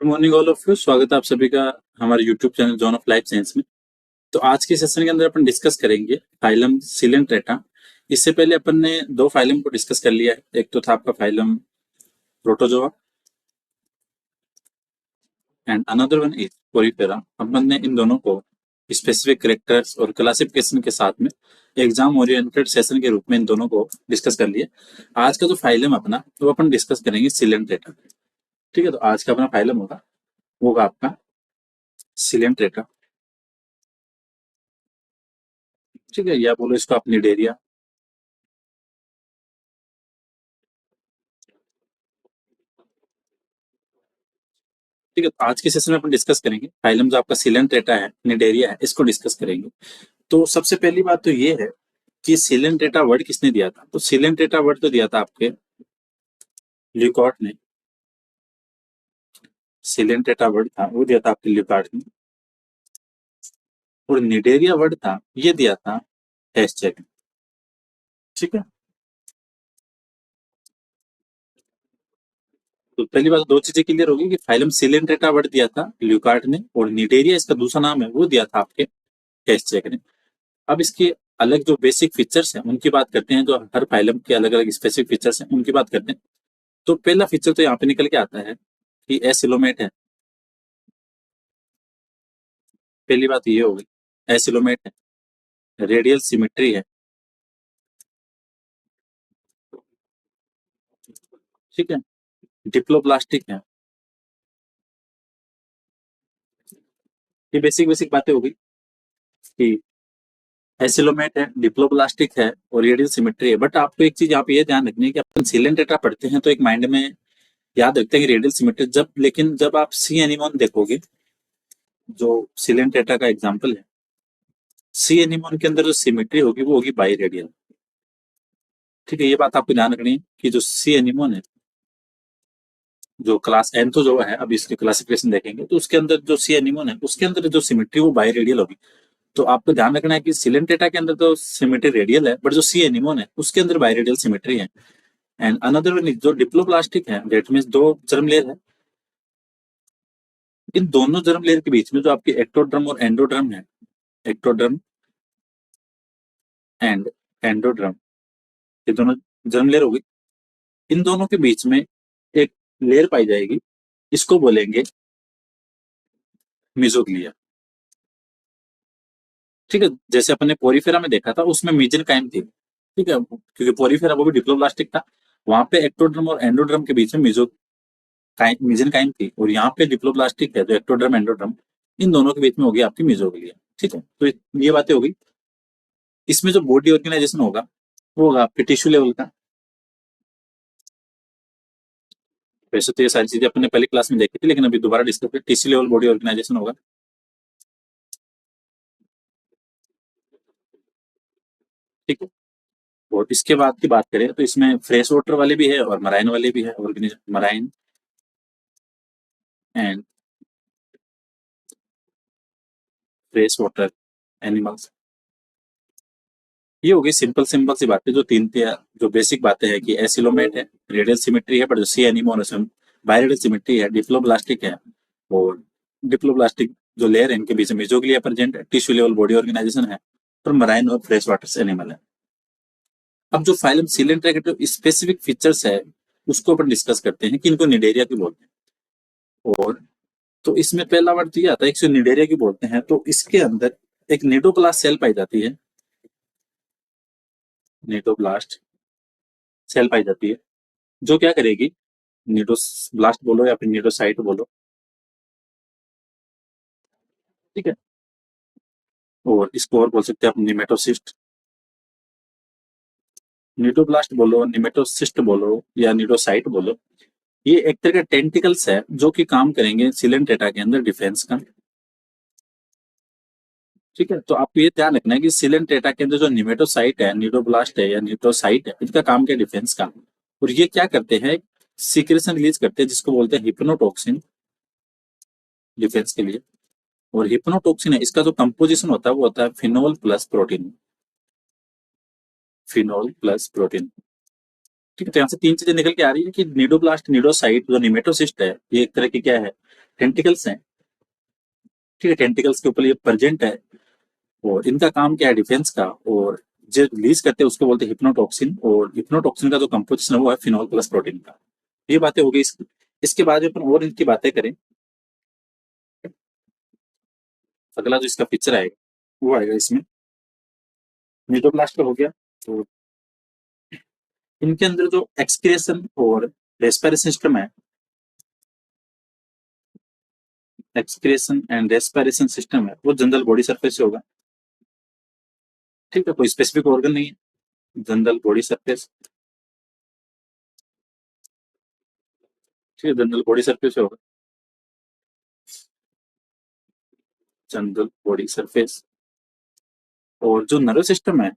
Good morning all of you. स्वागत है आप सभी का हमारे YouTube channel zone of life science में। तो आज के सेशन के अंदर अपन डिस्कस करेंगे फाइलम सिलेंट्रेटा। इससे पहले अपन ने दो फाइलम को डिस्कस कर लिया है। एक तो था आपका phylum protozoa and another one is porifera. अपन ने इन दोनों को स्पेसिफिक कैरेक्टर्स और क्लासिफिकेशन के साथ में एग्जाम ओरिएंटेड सेशन के रूप में इन दोनों को डिस्कस कर लिया। आज का जो फाइलम अपना वो अपन डिस्कस करेंगे सिलेंट्रेटा। ठीक है, तो आज का अपना फाइलम होगा वो होगा आपका सिलेंट्रेटा। ठीक है, या बोलो इसको आप निडेरिया। ठीक है, तो आज के सेशन में अपन डिस्कस करेंगे फाइलम जो आपका सिलेंट्रेटा है, निडेरिया है, इसको डिस्कस करेंगे। तो सबसे पहली बात तो ये है कि सिलेंट्रेटा वर्ड किसने दिया था। तो सिलेंट्रेटा वर्ड तो दिया था आपके ल्यूकॉट ने। सिलेंट्रेटा वर्ड था वो दिया था आपके ल्यूकॉट ने। और निडेरिया वर्ड था ये दिया था हेस्चेक ने। ठीक है, तो पहली बात दो चीजें क्लियर होगी कि फाइलम सिलेंट्रेटा वर्ड दिया था ल्यूकार्ट ने और निडेरिया इसका दूसरा नाम है वो दिया था आपके हेस्चेक ने। अब इसके अलग जो बेसिक फीचर्स हैं उनकी बात करते हैं। जो हर फाइलम के अलग अलग स्पेसिफिक फीचर्स हैं उनकी बात करते हैं। तो पहला फीचर तो यहाँ पे निकल के आता है कि एसिलोमेट है। पहली बात ये होगी एसिलोमेट है, रेडियल सिमेट्री है। ठीक है, डिप्लोप्लास्टिक है। ये बेसिक बेसिक बातें होगी कि एसिलोमेट है, डिप्लोप्लास्टिक है और रेडियल सिमेट्री है। बट आपको एक चीज यहाँ पे ये ध्यान रखनी है कि अपन सिलेंट्रेटा पढ़ते हैं तो एक माइंड में याद रखते हैं कि रेडियल सिमेट्री लेकिन जब आप सी एनिमोन देखोगे जो सिलेंट्रेटा का एग्जाम्पल है, सी एनिमोन के अंदर जो सिमेट्री होगी वो होगी बाई रेडियल। ठीक है, ये बात आपको ध्यान रखनी है कि जो सी एनिमोन है, जो क्लास एंथो जो है, अब इसकी क्लासिफिकेशन देखेंगे तो उसके अंदर जो सी एनिमोन है उसके अंदर जो सिमेट्री वो बाई रेडियल होगी। तो आपको ध्यान रखना है कि सिलेंट्रेटा के अंदर तो सिमेट्री रेडियल है बट जो सी एनिमोन है उसके अंदर बाई रेडियल सिमेट्री है। एंड अनदर वन जो डिप्लोप्लास्टिक है दैट मींस दो जर्म लेयर है। इन दोनों जर्म लेयर के बीच में जो आपकी एक्टोड्रम और एंडोड्रम है, एक्टोड्रम एंड एंडोड्रम, ये दोनों जर्म लेयर होगी। इन दोनों के बीच में एक लेयर पाई जाएगी, इसको बोलेंगे मिजोग्लिया। ठीक है, जैसे अपने पोरीफेरा में देखा था उसमें मीजनकाइम थी। ठीक है, क्योंकि पोरीफेरा वो भी डिप्लोप्लास्टिक था, वहां पे एक्टोड्रम और एंडोड्रम के बीच में मीजनकाइम थी। और यहाँ पे डिप्लोप्लास्टिक है जो एक्टोड्रम एंडोड्रम, इन दोनों के बीच में होगी आपकी मिजोग्लिया। ठीक है, तो ये बातें होगी। इसमें जो बॉडी ऑर्गेनाइजेशन होगा वो होगा आपके टिश्यू लेवल का। वैसे तो ये सारी चीजें अपने पहले क्लास में देखी थी लेकिन अभी दोबारा डिस्कस करें। टिश्यू लेवल बॉडी ऑर्गेनाइजेशन होगा। ठीक है, और इसके बाद की बात करें तो इसमें फ्रेश वाटर वाले भी है और मराइन वाले भी है organism, marine and fresh water animals. ये हो गई सिंपल सिंपल सी बातें जो जो बेसिक बातें हैं कि एसिलोमेट है, रेडियल सिमेट्री है, बट जो सी एनिमोन बायरेडियल सिमेट्री है, डिप्लोब्लास्टिक है और डिप्लोब्लास्टिक जो लेयर है इनके बीच में मिजोग्लिया प्रेजेंट है, टिश्यू लेवल बॉडी ऑर्गेनाइजेशन है और मराइन और फ्रेश वाटर एनिमल है। अब जो फाइलम सिलेंट्रा के जो स्पेसिफिक फीचर्स है उसको अपन डिस्कस करते हैं कि इनको निडेरिया क्यों बोलते हैं। और तो इसमें पहला वर्ड तो ये आता है कि निडेरिया क्यों बोलते हैं। तो इसके अंदर एक निडोप्लास्ट सेल पाई जाती है, निडोप्लास्ट सेल पाई जाती है जो क्या करेगी, निडोब्लास्ट बोलो या फिर निडोसाइट बोलो। ठीक है, और इसको और बोल सकते हैं आप निमेटोसिस्ट, निडोब्लास्ट बोलो, निमेटोसिस्ट बोलो या निडोसाइट बोलो। ये एक तरह का टेंटिकल्स है जो कि काम करेंगे सिलेंट्रेटा के अंदर डिफेंस का। ठीक है, तो आपको ये ध्यान रखना है कि सिलेंट्रेटा के अंदर जो निमेटोसाइट है, निडोब्लास्ट है या निडोसाइट है, इनका काम क्या, डिफेंस का। और ये क्या करते हैं, सीक्रेशन रिलीज करते हैं जिसको बोलते हैं हिप्नोटॉक्सिन, डिफेंस के लिए। और हिप्नोटॉक्सिन है, इसका जो कंपोजिशन होता है वो होता है phenol plus protein, phenol plus protein. ठीक है, तो यहाँ से तीन चीजें निकल के आ रही है कि निडोब्लास्ट, निडोसाइट, जो निमेटोसिस्ट है, ये एक तरह की क्या है, टेंटिकल्स हैं, ठीक है, टेंटिकल्स के ऊपर ये प्रेजेंट है और इनका काम क्या है डिफेंस का, और जो रिलीज करते हैं उसको बोलते हैं हिप्नोटॉक्सिन, और हिप्नोटॉक्सिन का जो कंपोजिशन है वो है फिनॉल प्लस प्रोटीन का। ये बातें हो गई इसके बाद अपन और इनकी बातें करें, अगला जो इसका पिक्चर आएगा वो आएगा इसमें, मीटोब्लास्ट हो गया। तो इनके अंदर जो एक्सक्रिएशन और रेस्पिरेशन सिस्टम है, एक्सक्रिएशन एंड रेस्पिरेशन सिस्टम है वो जनरल बॉडी सरफेस से होगा, ठीक है, कोई स्पेसिफिक ऑर्गन नहीं है, जनरल बॉडी सरफेस, ठीक है, जनरल बॉडी सरफेस से होगा, जनरल बॉडी सरफेस। और जो नर्वस सिस्टम है,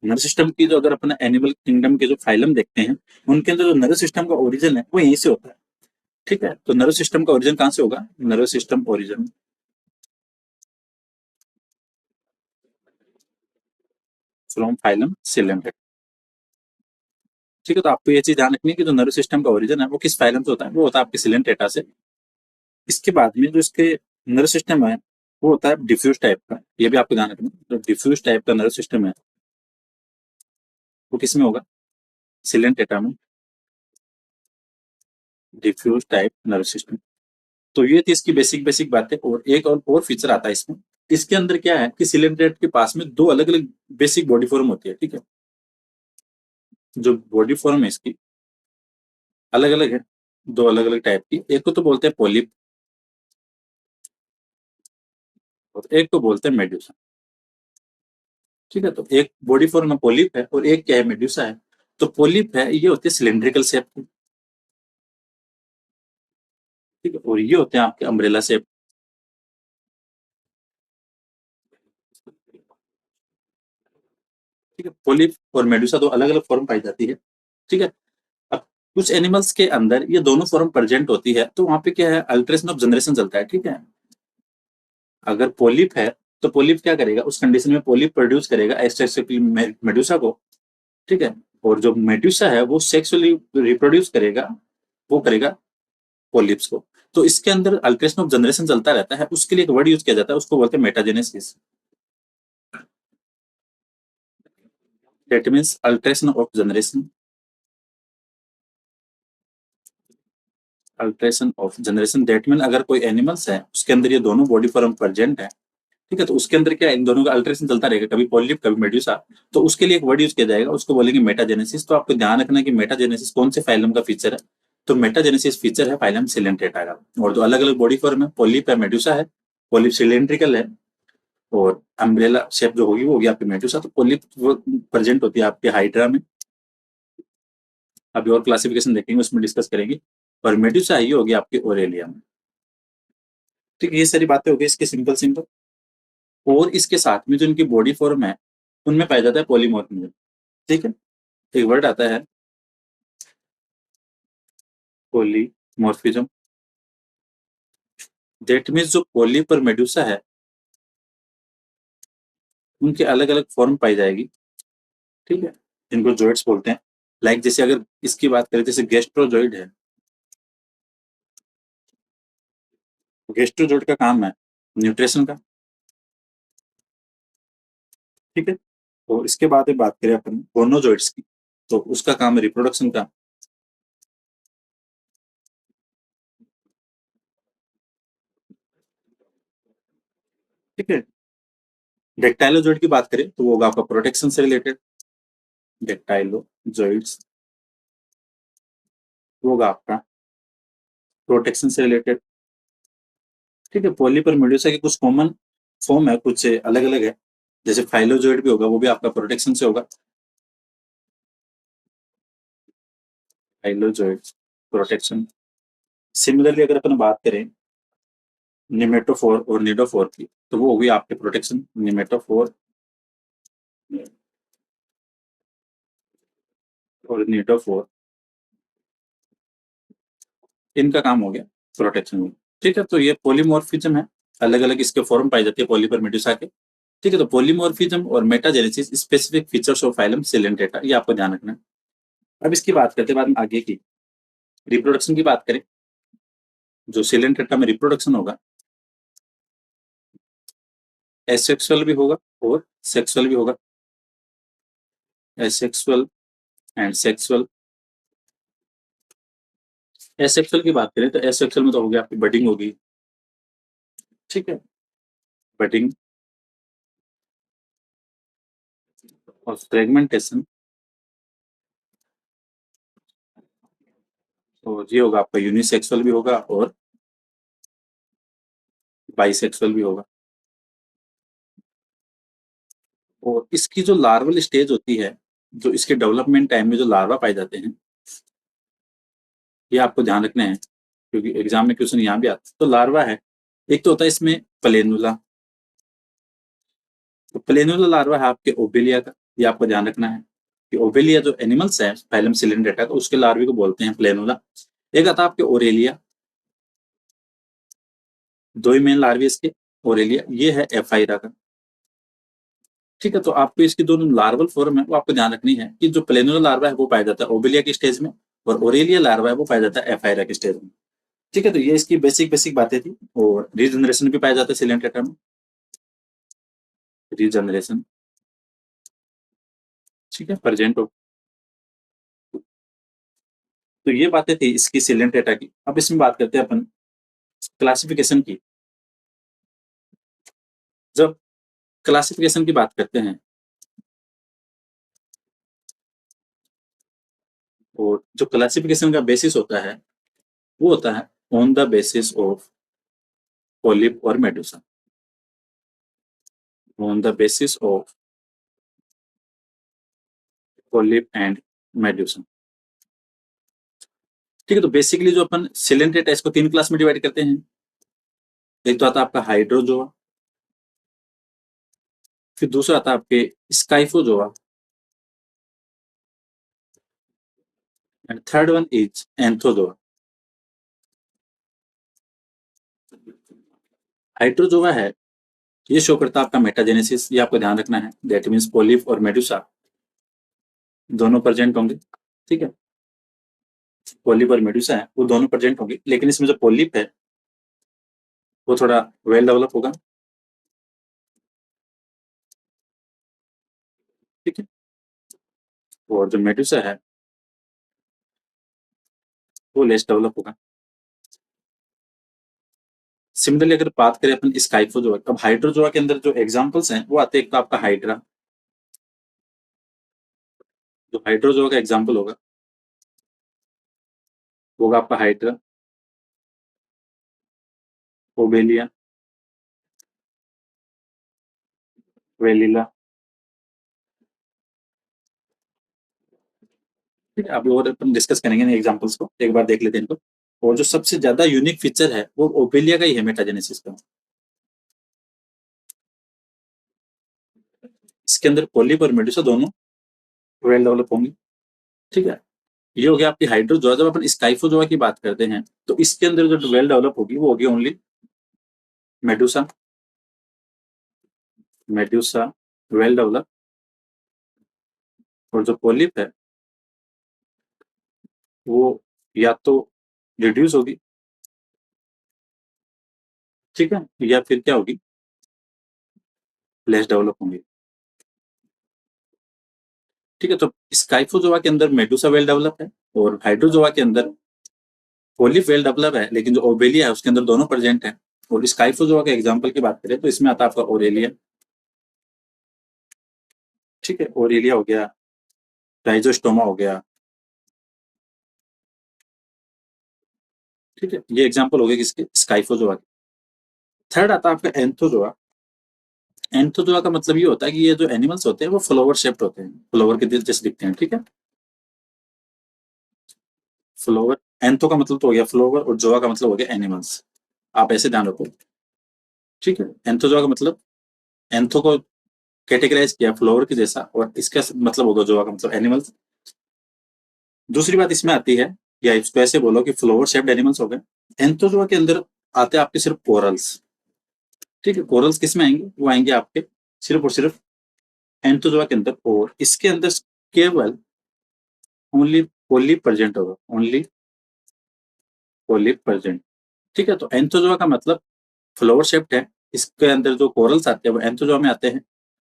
नर्वस सिस्टम की जो अगर अपन एनिमल किंगडम के जो फाइलम देखते हैं उनके अंदर जो नर्वस सिस्टम का ओरिजिन है वो यहीं से होता है, ठीक है। तो नर्वस सिस्टम का ओरिजिन कहाँ से होगा, nervous system origin from phylum coelenterate, ठीक है। तो आपको ये चीज ध्यान रखनी है कि जो नर्वस सिस्टम का ओरिजिन है वो किस फाइलम से होता है, वो होता है आपके सिलेंटेटा से। इसके बाद में जो इसके नर्वस सिस्टम है वो होता है डिफ्यूज टाइप का, ये भी आपको ध्यान रखना है। जो डिफ्यूज टाइप का नर्वस सिस्टम है वो किस में होगा, सिलेंटेटा में, डिफ्यूज टाइप नर्वस सिस्टम। तो ये थी इसकी बेसिक बेसिक बातें, और एक और फीचर आता है इसमें, इसके अंदर क्या है कि सिलेंट्रेट के पास में दो अलग अलग बेसिक बॉडी फॉर्म होती है, ठीक है। जो बॉडी फॉर्म है इसकी अलग अलग है, दो अलग अलग टाइप की, एक को तो बोलते हैं पोलिप और एक को बोलते हैं मेड्यूसा, ठीक है। तो एक बॉडी फॉर्म में पोलिप है और एक क्या है, मेड्यूसा है। तो पोलिप है ये होती है सिलेंड्रिकल शेप की, ठीक है, और ये होते हैं आपके अम्ब्रेला शेप, ठीक है। पोलिप और मेडुसा दो अलग अलग फॉर्म पाई जाती है, ठीक है। अब कुछ एनिमल्स के अंदर ये दोनों फॉर्म प्रेजेंट होती है तो वहां पे क्या है, अल्ट्रेशन ऑफ जनरेशन चलता है, ठीक है। अगर पोलिप है तो पोलिप क्या करेगा, उस कंडीशन में पोलिप प्रोड्यूस करेगा एस्टेक्सुअली मेडुसा को, ठीक है। और जो मेडुसा है वो सेक्सुअली रिप्रोड्यूस करेगा, वो करेगा पोलिप्स को। तो इसके अंदर अल्ट्रेशन ऑफ जनरेशन चलता रहता है, उसके लिए एक वर्ड यूज किया जाता है, उसको बोलते हैं metagenesis, that means alteration of generation, alteration of generation that mean अगर कोई एनिमल्स है उसके अंदर ये दोनों बॉडी फॉर्म प्रेजेंट है, ठीक है। तो उसके अंदर क्या है, इन दोनों का अल्ट्रेशन चलता रहेगा, कभी पॉलिप कभी मेड्यूसा। तो उसके लिए एक वर्ड यूज किया जाएगा, उसको बोलेंगे मेटाजेनेसिस। तो आपको ध्यान रखना है कि मेटाजेनेसिस कौन से फाइलम का फीचर है, तो मेटाजेनेसिस फीचर है फाइलम सिलेंट्रेटा का। और जो अलग अलग बॉडी फॉर्म है, पॉलिप है, मेड्यूसा है, पॉलिप सिलेंड्रिकल है, और अम्ब्रेला शेप जो होगी वो होगी आपकी मेड्यूसा। तो पॉलिप वो प्रेजेंट होती है आपके हाइड्रा में, अभी और क्लासिफिकेशन देखेंगे उसमें डिस्कस करेंगे। और मेड्यूसा ये होगी आपके ओरेलिया में, ठीक है। ये सारी बातें हो गई इसकी सिंपल सिंपल। और इसके साथ में जो इनकी बॉडी फॉर्म है उनमें पाया जाता है पॉलीमॉर्फिज्म, ठीक है। एक वर्ड आता है पॉलीमॉर्फिज्म, दैट मीन्स जो पॉलिप और मेडुसा है उनके अलग अलग फॉर्म पाई जाएगी, ठीक है, जिनको जॉइड्स बोलते हैं। लाइक जैसे अगर इसकी बात करें, जैसे गेस्ट्रोजॉइड है, गेस्ट्रोजॉइड का काम है न्यूट्रिशन का, ठीक है। और इसके बाद में बात करें अपन गोनोजॉइड्स की, तो उसका काम है रिप्रोडक्शन का, ठीक है। डेक्टाइलोजॉइड की बात करें तो वो होगा आपका प्रोटेक्शन से रिलेटेड, डेक्टाइलोजॉइड्स वो होगा आपका प्रोटेक्शन से रिलेटेड, ठीक है। पॉलिप और मेडुसा के कुछ कॉमन फॉर्म है, कुछ अलग अलग है, जैसे फाइलोजॉइड भी होगा, वो भी आपका प्रोटेक्शन से होगा, फाइलोजॉइड प्रोटेक्शन। सिमिलरली अगर अपन बात करें निमेटोफोर और निडोफोर की, तो वो होगी आपके प्रोटेक्शन, निमेटोफोर और निडोफोर, इनका काम हो गया प्रोटेक्शन में, ठीक है। तो ये पॉलीमॉर्फिज्म है, अलग अलग इसके फॉर्म पाई जाती है पॉलीपर मेडुसा के, ठीक है। तो पॉलीमॉर्फिज्म और metagenesis specific features of phylum Coelenterata, ये आपको ध्यान रखना है। अब इसकी बात करते हैं बाद में आगे की, रिप्रोडक्शन की बात करें जो सिलेंट टेट्रा में रिप्रोडक्शन होगा एसेक्सुअल भी होगा और सेक्सुअल भी होगा, एसेक्सुअल एंड सेक्सुअल। एसेक्सुअल की बात करें तो एसेक्सुअल में तो होगी आपकी बडिंग होगी, ठीक है, बडिंग और फ्रेगमेंटेशन। तो ये होगा आपका यूनिसेक्सुअल भी होगा और बाइसेक्सुअल भी होगा। और इसकी जो लार्वल स्टेज होती है, जो इसके डेवलपमेंट टाइम में जो लार्वा पाए जाते हैं, ये आपको ध्यान रखना है क्योंकि एग्जाम में क्वेश्चन यहाँ भी आता है। तो लार्वा है, एक तो होता है इसमें प्लेनुला, तो प्लेनुला लार्वा है आपके ओबेलिया का, ये आपको ध्यान रखना है कि ओबेलिया जो एनिमल्स है फाइलम सिलेंड्रेटा का, उसके लार्वे को बोलते हैं प्लेनुला। एक आता है आपके ओरेलिया, दो ही मेन लार्वे इसके, ओरेलिया, ये है एफाइरा का, ठीक है। तो आपको इसकी दोनों लार्वल फॉर्म है वो आपको ध्यान रखनी है कि जो प्लेनुला लार्वा है वो पाया जाता है ओबेलिया की स्टेज में, और ओरेलिया लार्वा है वो पाया जाता है एफाइरा की स्टेज में, ठीक है। तो ये इसकी बेसिक बेसिक बातें थी। और रीजनरेशन भी पाया जाता है सिलेंट्रेटा में, रीजनरेशन, ठीक है, प्रेजेंट हो। तो ये बातें थी इसकी सिलेंट्रेटा की। अब इसमें बात करते हैं अपन क्लासिफिकेशन की। जब क्लासिफिकेशन की बात करते हैं, और जो क्लासिफिकेशन का बेसिस होता है वो होता है on the basis of polyp और medusa, on the basis of polyp and medusa, ठीक है। तो बेसिकली जो अपन सिलेंट्रेटा इसको तीन क्लास में डिवाइड करते हैं। एक तो आता है आपका हाइड्रोजोआ, फिर दूसरा आता है आपके Scyphozoa, and third one is Anthozoa. Hydrozoa है, ये शो करता है आपका मेटाजेनेसिस, ये आपको ध्यान रखना है। दैट मीन्स पॉलिप और मेडुसा दोनों प्रेजेंट होंगे, ठीक है। पॉलिप और मेडुसा है वो दोनों प्रेजेंट होंगे, लेकिन इसमें जो पॉलिप है वो थोड़ा वेल डेवलप होगा, ठीक है। और जो मेडुसा है वो लेस डेवलप होगा। सिमिलरली अगर बात करें अपन स्काइफोजोआ, अब हाइड्रोजोआ के अंदर जो एग्जांपल्स हैं वो आते हैं, एक तो आपका हाइड्रा, जो हाइड्रोजोआ का एग्जांपल होगा वो होगा आपका हाइड्रा, ओबेलिया, वेलिला, ठीक है। अब और अपन डिस्कस करेंगे इन एग्जांपल्स को, एक बार देख लेते हैं इनको। और जो सबसे ज्यादा यूनिक फीचर है वो ओबेलिया का ही है, मेटाजेनेसिस का। इसके अंदर पॉलिप और मेडुसा दोनों वेल डेवलप होंगी, ठीक है। ये हो गया आपकी हाइड्रोजोआ। जब अपन स्काइफोजोआ की बात करते हैं तो इसके अंदर जो वेल डेवलप होगी वो होगी only Medusa, Medusa well develop, और जो पॉलिप है वो या तो रिड्यूस होगी, ठीक है, या फिर क्या होगी, लेस डेवलप होंगी, ठीक है। तो स्काइफोजोआ के अंदर मेडुसा वेल डेवलप है, और हाइड्रोजोआ के अंदर पॉलिप वेल डेवलप है, लेकिन जो ओबेलिया है उसके अंदर दोनों प्रेजेंट है। और स्काइफोजोआ के एग्जाम्पल की बात करें तो इसमें आता है आपका ओरेलिया, ठीक है, ओरेलिया हो गया, राइजोस्टोमा हो गया, ठीक है। ये एग्जाम्पल हो गए किसके, स्काइफोजोआ के। थर्ड आता है आपका एंथोजोआ। एंथोजोआ का मतलब ये होता है कि ये जो एनिमल्स होते हैं वो फ्लावर शेप्ड होते हैं, फ्लावर के जैसे दिखते हैं, ठीक है। फ्लावर, एंथो का मतलब तो हो गया फ्लावर और जोआ का मतलब हो गया एनिमल्स, आप ऐसे ध्यान रखो, ठीक है। एंथोजोआ का मतलब, एंथो को कैटेगराइज किया फ्लावर के जैसा, और इसका मतलब होगा जोआ का मतलब एनिमल्स। दूसरी बात इसमें आती है, या इसको ऐसे बोलो कि फ्लावर शेप्ड एनिमल्स हो गए। एंथोजोआ के अंदर आते हैं आपके सिर्फ कोरल्स, ठीक है। कोरल्स किस में आएंगे, वो आएंगे आपके सिर्फ और सिर्फ एंथोजोआ के अंदर, और इसके अंदर केवल ओनली पोलिप प्रेजेंट होगा, ओनली पोलिप प्रेजेंट, ठीक है, तो एंथोजोआ का मतलब फ्लावर शेप्ड है। इसके अंदर जो कोरल्स आते हैं वो एंथोजोआ में आते हैं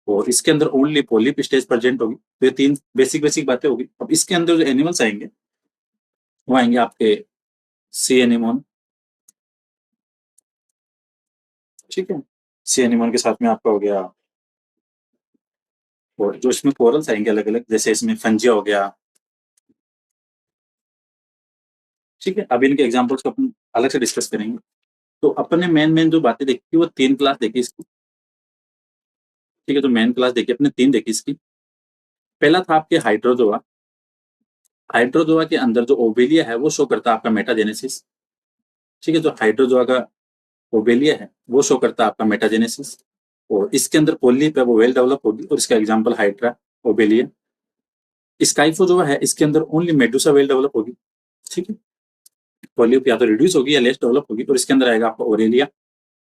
और इसके अंदर ओनली पॉलिप स्टेज प्रेजेंट होगी। तो ये 3 बेसिक बातें होगी। अब इसके अंदर जो एनिमल्स आएंगे वो आएंगे आपके सी एनिमोन। ठीक है, सी एनिमोन के साथ में आपका हो गया, और जो इसमें कोरल्स आएंगे अलग अलग, जैसे इसमें फंजिया हो गया। ठीक है, अब इनके एग्जाम्पल्स को अपन अलग से डिस्कस करेंगे। तो अपन ने मेन जो बातें देखी वो 3 क्लास देखी इसकी। ठीक है, तो मेन क्लास देखी अपने 3 देखी इसकी। पहला था आपके हाइड्रोजोआ। हाइड्रोजोआ के अंदर जो ओबेलिया है वो शो करता है आपका मेटाजेनेसिस। ठीक है, जो हाइड्रोजोआ का ओबेलिया है वो शो करता है आपका मेटाजेनेसिस, और इसके अंदर पोलिप है वो वेल डेवलप होगी, और इसका एग्जाम्पल हाइड्रा, ओबेलिया। स्काइफोजोआ है, इसके अंदर ओनली मेडुसा वेल डेवलप होगी। ठीक है, पोलिप या तो रिड्यूस होगी या लेस डेवलप होगी, और इसके अंदर आएगा आपका ओरेलिया।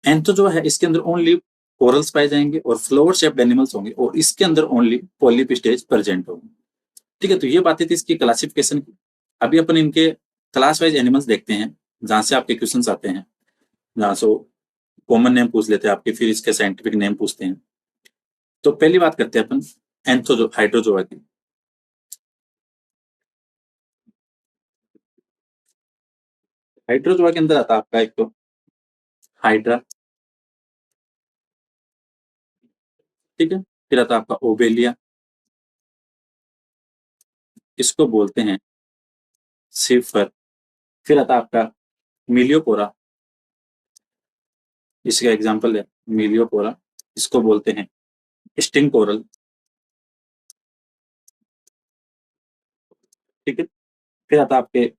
एंथोजोआ है, इसके अंदर ओनली कोरल्स पाए जाएंगे और फ्लावर शेप्ड एनिमल्स होंगे, और इसके अंदर ओनली पोलिप स्टेज प्रेजेंट होगी। ठीक है, तो ये बातें थी इसकी क्लासिफिकेशन की। अभी अपन इनके क्लास वाइज एनिमल्स देखते हैं जहां से आपके क्वेश्चंस आते हैं, जहां से कॉमन नेम पूछ लेते हैं आपके, फिर इसके साइंटिफिक नेम पूछते हैं। तो पहली बात करते हैं अपन एंथोजो हाइड्रोजोआ की। हाइड्रोजोआ के अंदर आता है आपका एक तो हाइड्रा। ठीक है, फिर आता है आपका ओबेलिया, इसको बोलते हैं सिफर। फिर आता है आपका मिलियोपोरा, इसका एग्जाम्पल है मिलियोपोरा, इसको बोलते हैं स्टिंग कोरल। ठीक है, फिर आता है आपके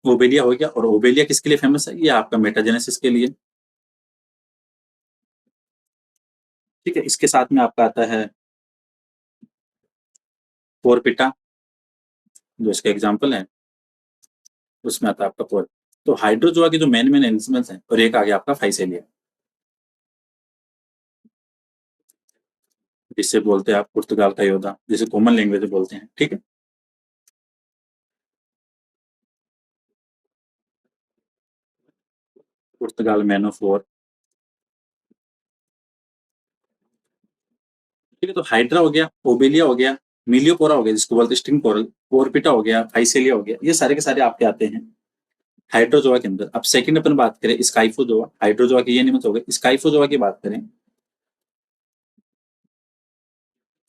ओबेलिया हो गया, और ओबेलिया किसके लिए फेमस है? ये आपका मेटाजेनेसिस के लिए। ठीक है, इसके साथ में आपका आता है पोरपिटा, जो इसका एग्जाम्पल है, उसमें आता है आपका पोर। तो हाइड्रोजोआ के जो मेन एनिमल्स हैं, और एक आ गया आपका फाइसेलिया, जिससे बोलते हैं आप पुर्तगाल का योद्धा, जिसे कॉमन लैंग्वेज में बोलते हैं। ठीक है, पुर्तगाल मैन ऑफ वॉर। ठीक है, तो हाइड्रा हो गया, ओबेलिया हो गया, मिलियोपोरा हो गया जिसको बोलते हैं स्टिंग कोरल, पोरपिटा हो गया, फाइसेलिया हो गया, ये सारे के सारे आपके आते हैं हाइड्रोजोआ के अंदर। अब सेकंड अपन बात करें स्काइफोजोआ। हाइड्रोजोआ के ये एनिमल्स हो गए। स्काइफोजोआ की बात करें,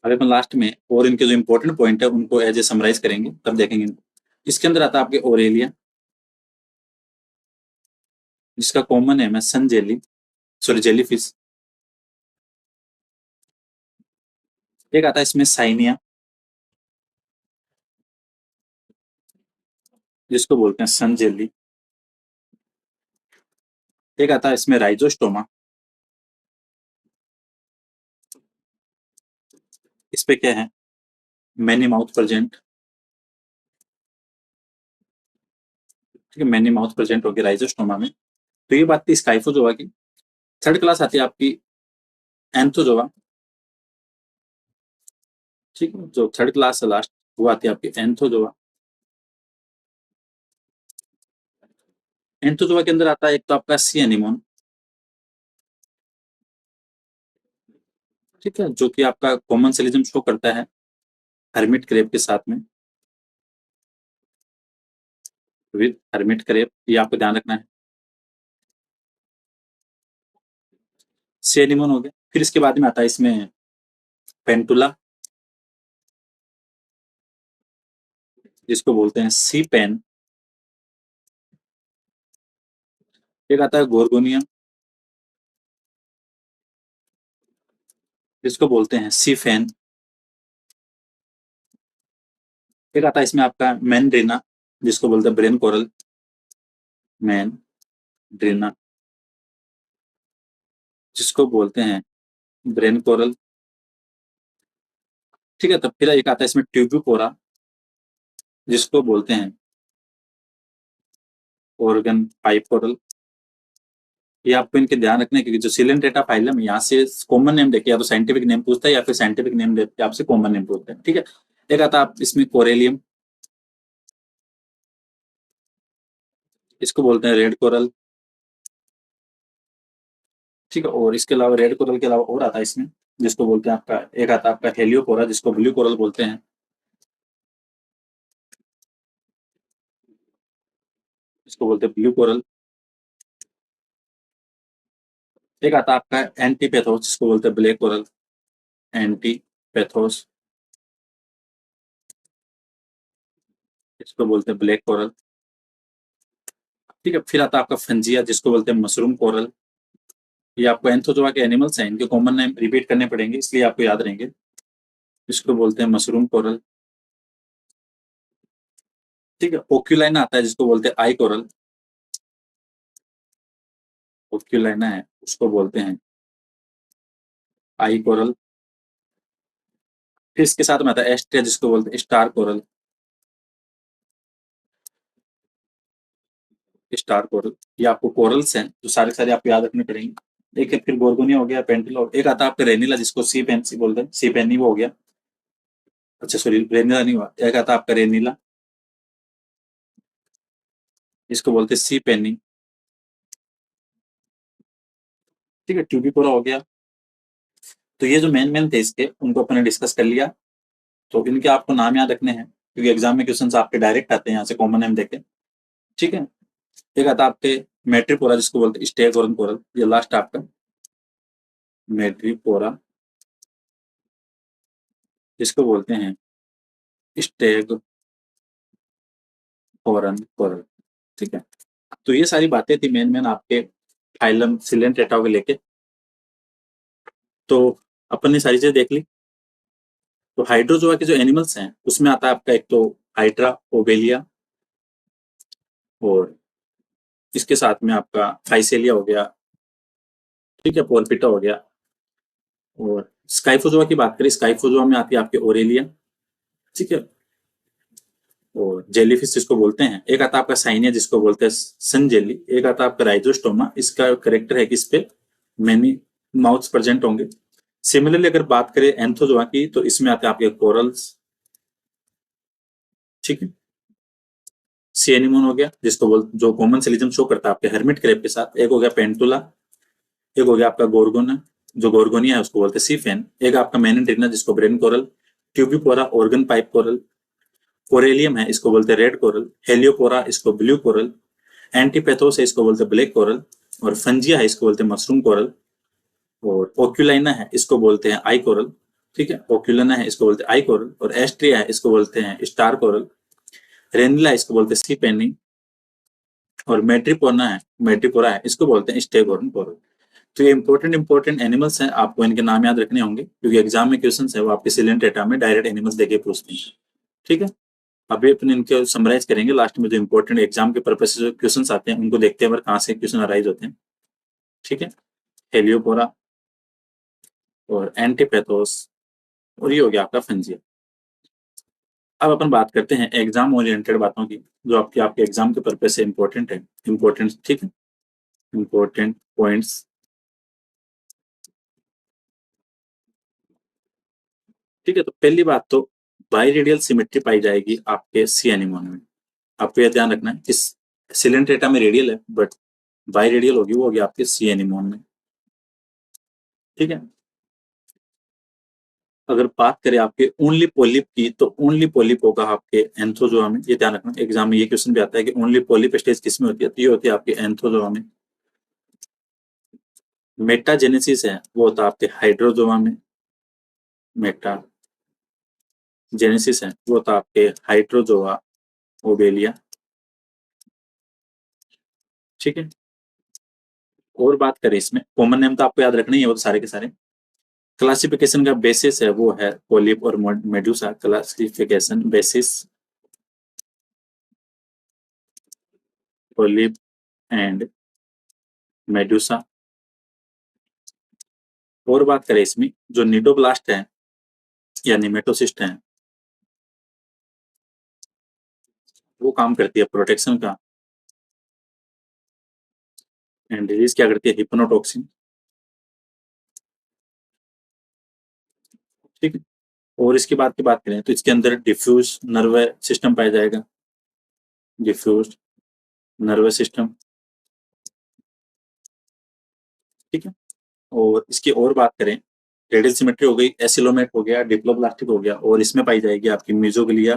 अभी अपन लास्ट में और इनके जो इंपॉर्टेंट पॉइंट है उनको एज ए समराइज करेंगे, तब देखेंगे। इसके अंदर आता है आपके ओरेलिया, जिसका कॉमन नेम है सन जेली, सॉरी जेलीफिश। एक आता है इसमें साइनिया, जिसको बोलते हैं सन जेली। एक आता है इसमें राइजोस्टोमा, इस पे क्या है? Many mouth present. ठीक है, मैनी माउथ प्रेजेंट होगी राइजोस्टोमा में। तो ये बात थी स्काइफोजोआ की। थर्ड क्लास आती है आपकी एंथोजोआ। ठीक है, जो थर्ड क्लास है लास्ट, वो आती है आपकी एंथोजोआ। एंथोजोआ के अंदर आता है एक तो आपका सी एनिमोन। ठीक है, जो कि आपका कॉमन सिलिज्म शो करता है हर्मिट क्रेब के साथ में, विद हर्मिट क्रेब, ये आपको ध्यान रखना है। सी एनिमोन हो गया। फिर इसके बाद में आता है इसमें पेंटुला, जिसको बोलते हैं सी पेन। एक आता है गोरगोनिया, जिसको बोलते हैं सी फैन। एक आता है इसमें आपका मैनड्रीना, जिसको बोलते हैं ब्रेन कोरल, मैनड्रीना, जिसको बोलते हैं ब्रेन कोरल। ठीक है, तब फिर एक आता है इसमें ट्यूब्यूपोरा, जिसको बोलते हैं ऑर्गन पाइप कोरल। ये आपको इनके ध्यान रखने, क्योंकि जो सिलेंट्रेटा फाइलम यहाँ से कॉमन नेम देखे, या तो साइंटिफिक नेम पूछता है या फिर साइंटिफिक नेम देते आपसे कॉमन नेम पूछते हैं। ठीक है, एक आता है आप इसमें कोरेलियम, इसको बोलते हैं रेड कोरल। ठीक है। और इसके अलावा रेड कोरल के अलावा और आता है इसमें, जिसको बोलते हैं आपका, एक आता है आपका हेलियोपोरा, जिसको ब्लू कोरल बोलते हैं, इसको बोलते हैं ब्लू कोरल। एक आता है आपका एंटीपेथोस, जिसको बोलते हैं ब्लैक कोरल, एंटीपेथोस, इसको बोलते हैं ब्लैक कोरल। ठीक है। फिर आता है आपका फंजिया, जिसको बोलते हैं मशरूम कोरल। ये आपको एंथोजोआ के एनिमल्स हैं, इनके कॉमन नेम रिपीट करने पड़ेंगे, इसलिए आपको याद रहेंगे। इसको बोलते हैं मशरूम कोरल। ठीक है। ओक्यूलाइना आता है, जिसको बोलते हैं आई कोरल, ओक्यूलाइना है उसको बोलते हैं आई कोरल। फिर इसके साथ में आता है एस्ट्रिया, जिसको बोलते हैं स्टार कोरल, स्टार कोरल। ये आपको कोरल्स हैं जो सारे सारे आपको याद रखने पड़ेंगे। एक है फिर गोर्गोनिया हो गया, पेंटिला, एक आता है आपका रेनिला, जिसको सी पेंसी बोलते हैं, सी पेनी वो हो गया। अच्छा सॉरी, रेनिला नहीं हुआ, एक आता है आपका रेनिला, जिसको बोलते हैं सी पेनी। ठीक है। ट्यूबिकोरा हो गया। तो ये जो मेन मेन थे इसके, उनको अपने डिस्कस कर लिया। तो इनके आपको नाम याद रखने हैं, क्योंकि एग्जाम में क्वेश्चन आपके डायरेक्ट आते हैं यहाँ से कॉमन नेम देके। ठीक है। एक आता है आपके मेट्रीपोरा, जिसको बोलते हैं स्टेगोरन कोरल, ये लास्ट आपका मेट्रीपोरा, जिसको बोलते हैं स्टेगोरन कोरल। ठीक है। तो ये सारी बातें थी मेन मेन आपके फाइलम सिलेंट्रेटा को लेके। तो अपन ने सारी चीजें देख ली। तो हाइड्रोजोआ के जो एनिमल्स हैं उसमें आता है आपका एक तो हाइड्रा ओबेलिया, और इसके साथ में आपका फाइसेलिया हो गया। ठीक है। पोलपिटा हो गया। और स्काइफोजोआ की बात करें, स्काइफोजोआ में आती है आपके ओरेलिया। ठीक है। और जेलीफिश जिसको बोलते हैं, एक आता है आपका साइनिया, जिसको बोलते हैं सन जेली, एक आता है आपका राइजोस्टोमा। इसका करेक्टर है कि इस पे मैनी माउथ्स प्रेजेंट होंगे। सिमिलरली अगर बात करें एंथोजोआ की, तो इसमें आते हैं आपके कोरल्स। ठीक है। सी एनिमोन हो गया, जिसको बोल जो कॉमन सिलिजम शो करता है आपके हर्मिट क्रैब के साथ। एक हो गया पेंटुला, एक हो गया आपका गोर्गोना, जो गोर्गोनिया है उसको बोलते हैं सी फैन। एक आपका मैनिट्रिना, जिसको brain coral, tubipora organ pipe coral, corallium है इसको बोलते हैं रेड कोरल, हेलियोपोरा इसको ब्लू कोरल, एंटीपेथोस है इसको बोलते हैं ब्लैक कोरल, और फंजिया है इसको बोलते हैं मशरूम कोरल, और ओक्यूलाइना है इसको बोलते हैं आई कोरल। ठीक है। ओक्यूलाइना है इसको बोलते हैं आई कोरल, और एस्ट्रिया है इसको बोलते हैं स्टार कोरल, रेनिला इसको बोलते हैं सी पेनी, और मेट्रिपोरा है इसको बोलते हैं स्टेगोरन कोरल। तो ये इंपॉर्टेंट एनिमल्स हैं, आपको इनके नाम याद रखने होंगे, क्योंकि एग्जाम में क्वेश्चन है वो आपके सिलेंट डेटा में डायरेक्ट एनिमल्स देके पूछते हैं। ठीक है। अभी अपन इनके समराइज करेंगे लास्ट में, जो इंपॉर्टेंट एग्जाम के पर्पज से जो क्वेश्चन आते हैं उनको देखते हैं कहाँ से क्वेश्चन अराइज होते हैं। ठीक है। हेलियोपोरा और एंटीपेथोस, और ये हो गया आपका फंजिया। अब अपन बात करते हैं एग्जाम ओरिएंटेड बातों की, जो आपके आपके एग्जाम के पर्पज से इंपॉर्टेंट है, इंपॉर्टेंट। ठीक है। Important points. ठीक है। तो पहली बात तो बाइरेडियल सिमेट्री पाई जाएगी आपके सी एनिमोन में। आपको यह ध्यान रखना है, इस सिलेंट्रेटा में रेडियल है, बट बाइरेडियल होगी, वो होगी आपके सी एनिमोन में। ठीक है। अगर बात करें आपके ओनली पोलिप की, तो ओनली पोलिप होगा आपके एंथोजोआ में। ये ध्यान रखना, एग्जाम में ये क्वेश्चन भी आता है कि ओनली पोलिप स्टेज किस में होती है, तो ये होती है आपके एंथोजोआ में। मेटाजेनेसिस है वो होता है आपके हाइड्रोजोआ में। मेटाजेनेसिस है वो होता है आपके हाइड्रोजोआ ओबेलिया। ठीक है। और बात करें इसमें, कॉमन नेम तो आपको याद रखना ही है, वो तो सारे के सारे। क्लासिफिकेशन का बेसिस है वो है पोलिप और Medusa. Classification basis polyp and Medusa. और बात करें इसमें, जो निडोब्लास्ट है या निमेटोसिस्ट है, वो काम करती है प्रोटेक्शन का, एंड डिजीज क्या करती है, हिप्नोटॉक्सिन। ठीक है। और इसके बाद की बात करें तो इसके अंदर डिफ्यूज नर्व सिस्टम पाया जाएगा, डिफ्यूज नर्वस सिस्टम। ठीक है। और इसकी और बात करें, रेडियल सिमेट्री हो गई, एसिलोमेट हो गया, डिप्लोब्लास्टिक हो गया, और इसमें पाई जाएगी आपकी mesoglea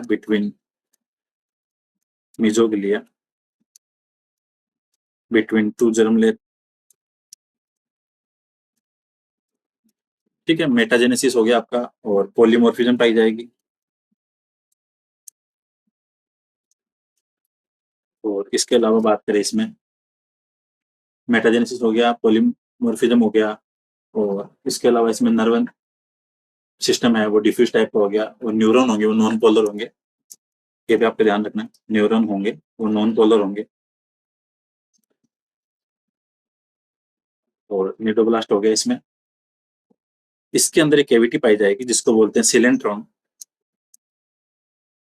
between two germ layer. ठीक है, मेटाजेनेसिस हो गया आपका, और पॉलीमॉर्फिज्म पाई जाएगी। और इसके अलावा बात करें, इसमें मेटाजेनेसिस हो गया, पॉलीमॉर्फिज्म हो गया, और इसके अलावा इसमें नर्वन सिस्टम है वो डिफ्यूज टाइप का हो गया, और न्यूरॉन होंगे वो नॉन पोलर होंगे। ये भी आपको ध्यान रखना है, न्यूरॉन होंगे वो नॉन पोलर होंगे। और न्यूरोब्लास्ट हो गया इसमें। इसके अंदर एक कैविटी पाई जाएगी जिसको बोलते हैं सिलेंट्रॉन,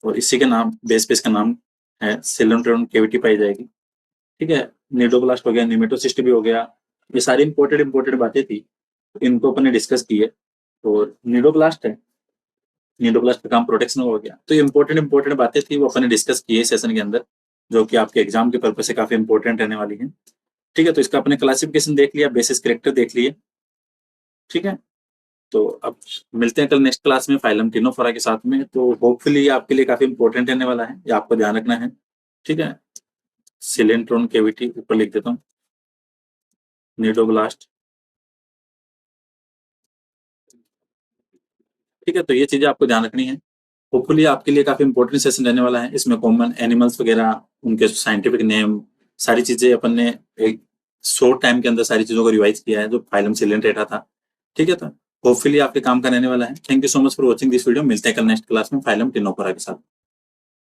और इसी के नाम बेस पे इसका नाम है, सिलेंट्रॉन कैविटी पाई जाएगी। ठीक है, न्यूरोब्लास्ट हो गया, न्यूमेटोसिस्ट भी हो गया। ये सारी इंपोर्टेंट बातें थी, इनको अपन ने डिस्कस की है। और न्यूरोब्लास्ट है, न्यूरोब्लास्ट का काम प्रोटेक्शन हो गया। तो ये इंपोर्टेंट बातें थी, वो अपन ने डिस्कस की है सेशन के अंदर, जो कि आपके एग्जाम के पर्पज से काफी इंपॉर्टेंट रहने वाली है। ठीक है, तो इसका अपने क्लासिफिकेशन देख लिया, बेसिस कैरेक्टर देख लिए। ठीक है, तो अब मिलते हैं कल नेक्स्ट क्लास में फाइलम टिनोफोरा के साथ में। तो होपफुली आपके लिए काफी इंपॉर्टेंट रहने वाला है, ये आपको ध्यान रखना है। ठीक है, सिलेंट्रॉन कैविटी ऊपर लिख देता हूँ, न्यूरोब्लास्ट। ठीक है, तो ये चीजें आपको ध्यान रखनी है। होपफुली आपके लिए काफी इंपॉर्टेंट सेशन रहने वाला है। इसमें कॉमन एनिमल्स वगैरह, उनके साइंटिफिक नेम, सारी चीजें अपन ने एक शॉर्ट टाइम के अंदर सारी चीजों को रिवाइज किया है, जो फाइलम सिलेंट्रेटा था। ठीक है, तो होपफुली आपके काम का रहने वाला है। Thank you so much for watching this video. मिलते हैं कल नेक्स्ट क्लास में फाइलम टिनोफोरा के साथ।